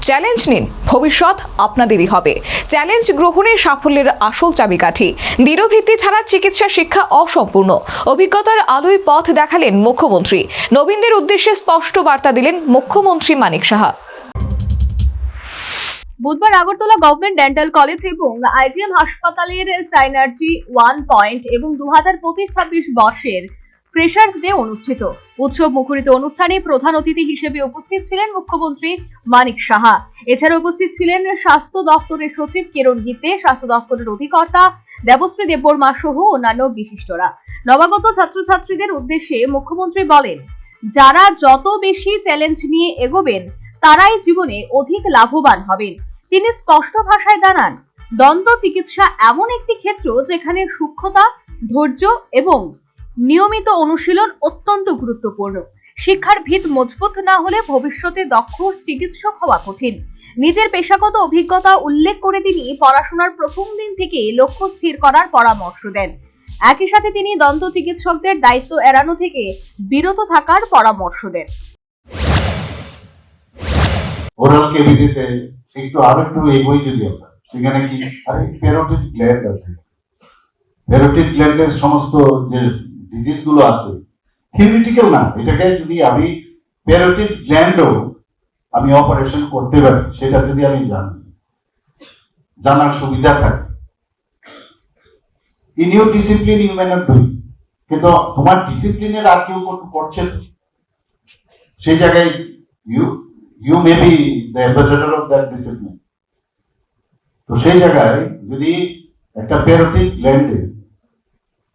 Challenge নিন, ভবিষ্যৎ আপনাদেরই হবে। চ্যালেঞ্জ গ্রহণে সাফল্যের আসল চাবিকাঠি। দৃঢ়ভিত্তি ছাড়া চিকিৎসা শিক্ষা অসম্পূর্ণ। অভিজ্ঞতার আলোয় পথ দেখালেন মুখ্যমন্ত্রী। নবীনদের উদ্দেশ্যে স্পষ্ট বার্তা দিলেন মুখ্যমন্ত্রী মানিক সাহা। বুধবার আগরতলা গভর্নমেন্ট ডেন্টাল কলেজ এবং আইজিএম হাসপাতালের সাইনার্জি 1 এবং 2025-26 বর্ষের ফ্রেশার্স ডে অনুষ্ঠিত। উৎসব মুখরিত অনুষ্ঠানে প্রধান অতিথি হিসেবে উপস্থিত ছিলেন মুখ্যমন্ত্রী মানিক সাহা। এছাড়া উপস্থিত ছিলেন স্বাস্থ্য দপ্তরের সচিব কিরণ গীতে, স্বাস্থ্য দপ্তরের অধিকর্তা দেবশ্রী দেববর্মা সহ অন্যান্য বিশিষ্টরা। নবাগত ছাত্রছাত্রীদের উদ্দেশ্যে মুখ্যমন্ত্রী বলেন, যারা যত বেশি চ্যালেঞ্জ নিয়ে এগোবেন তারাই জীবনে অধিক লাভবান হবেন। তিনি স্পষ্ট ভাষায় জানান, দন্ত চিকিৎসা এমন একটি ক্ষেত্র যেখানে সূক্ষ্মতা, ধৈর্য এবং নিয়মিত অনুশীলন অত্যন্ত গুরুত্বপূর্ণ। শিক্ষার ভিত মজবুত না হলে ভবিষ্যতে দক্ষ চিকিৎসক হওয়া কঠিন। নিজের পেশাগত অভিজ্ঞতা উল্লেখ করে তিনি পড়াশোনার প্রথম দিন থেকে লক্ষ্য স্থির করার পরামর্শ দেন। একই সাথে তিনি দন্ত চিকিৎসকদের দায়িত্ব এড়ানো থেকে বিরত থাকার পরামর্শ দেন। ওরাল কেভিটিতে একটু এগোই যদি আমরা সেখানে কি প্যারোটিড গ্ল্যান্ড আছে, প্যারোটিড গ্ল্যান্ডের সমস্ত যে ডিজিজ গুলো আছে থিওরিটিক্যাল না, এটাকে যদি আমি প্যারোটিড গ্ল্যান্ডও আমি অপারেশন করতে পারি, সেটা যদি আমি জানার সুবিধা থাকে, in your discipline you may not do, কিন্তু তোমার ডিসিপ্লিনের আর কেউ করছে তো সেই জায়গায় you may be the ambassador of that discipline. তো সেই জায়গায় যদি একটা প্যারোটিড গ্ল্যান্ডে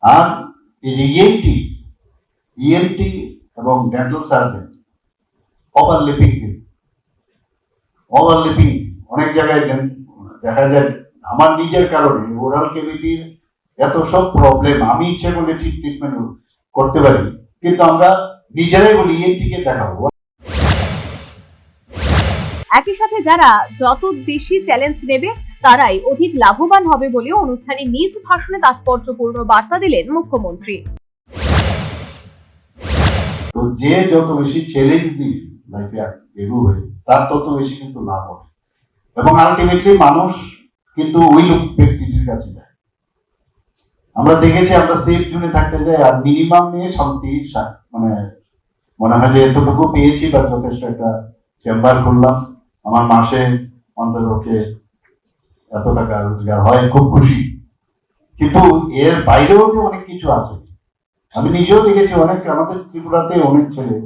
আর ইএনটি এবং ডেন্টাল সার্জন ওভারলিপিং অনেক জায়গায় দেখা যায়। আমার নিজের কারণে ওরাল ক্যাভিটির এত সব প্রবলেম, আমি ইচ্ছে করলে ঠিক ট্রিটমেন্ট করতে পারি, কিন্তু আমরা নিজেরাই বলি ইএনটি কে দেখাবো। একই সাথে যারা যত বেশি চ্যালেঞ্জ নেবে তারাই অধিক লাভবান হবে বলে অনুষ্ঠানে নিজ ভাষণে তাৎপর্যপূর্ণ বার্তা দিলেন মুখ্যমন্ত্রী। তো যে যত বেশি চ্যালেঞ্জ দিবে লাইফে এগোবে তার তত বেশি কিন্তু লাভ হবে, এবং আলটিমেটলি মানুষ কিন্তু ওই লোক ব্যক্তিটির কাছে যায়। আমরা দেখেছি আমরা সেফ জোনে থাকতে যাই আর মিনিমাম নিয়ে শান্তি, মানে মনে হয় যে এতটুকু পেয়েছি বা যথেষ্ট একটা চেম্বার করলাম, আমার মাসে অন্ততপক্ষে এত টাকা রোজগার হয়, খুব খুশি। কিন্তু এর বাইরেও যে অনেক কিছু আছে, আমি নিজেও দেখেছি অনেক, আমাদের ত্রিপুরাতে অনেক ছেলে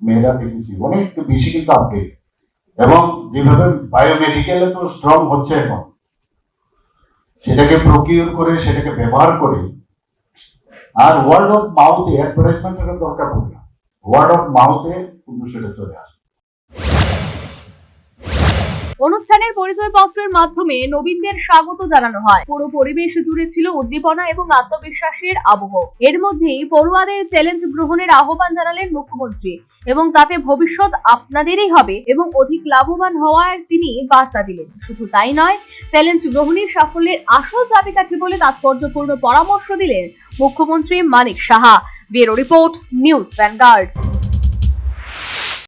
মেয়েরা দেখেছি অনেক বেশি কিন্তু আপডেট, এবং যেভাবে বায়োমেডিকেলে তো স্ট্রং হচ্ছে এখন, সেটাকে প্রকিউর করে সেটাকে ব্যবহার করে, আর ওয়ার্ড অফ মাউথে অ্যাডভার্টাইজমেন্টের দরকার পড়ে না, ওয়ার্ড অফ মাউথে কিন্তু সেটা চলে আসে। অনুষ্ঠানের পরিচয়পত্রের মাধ্যমে নবীনদের স্বাগত জানানো হয়। পুরো পরিবেশ জুড়ে ছিল উদ্দীপনা এবং আত্মবিশ্বাসের আবহ। এর মধ্যেই পড়ুয়াদের চ্যালেঞ্জ গ্রহণের আহ্বান জানালেন মুখ্যমন্ত্রী এবং তাতে ভবিষ্যৎ আপনাদেরই হবে এবং অধিক লাভবান হওয়ার তিনি বার্তা দিলেন। শুধু তাই নয়, চ্যালেঞ্জ গ্রহণের সাফল্যের আসল চাবিকাঠি বলে তাৎপর্যপূর্ণ পরামর্শ দিলেন মুখ্যমন্ত্রী Manik Saha. Bureau report, News vanguard.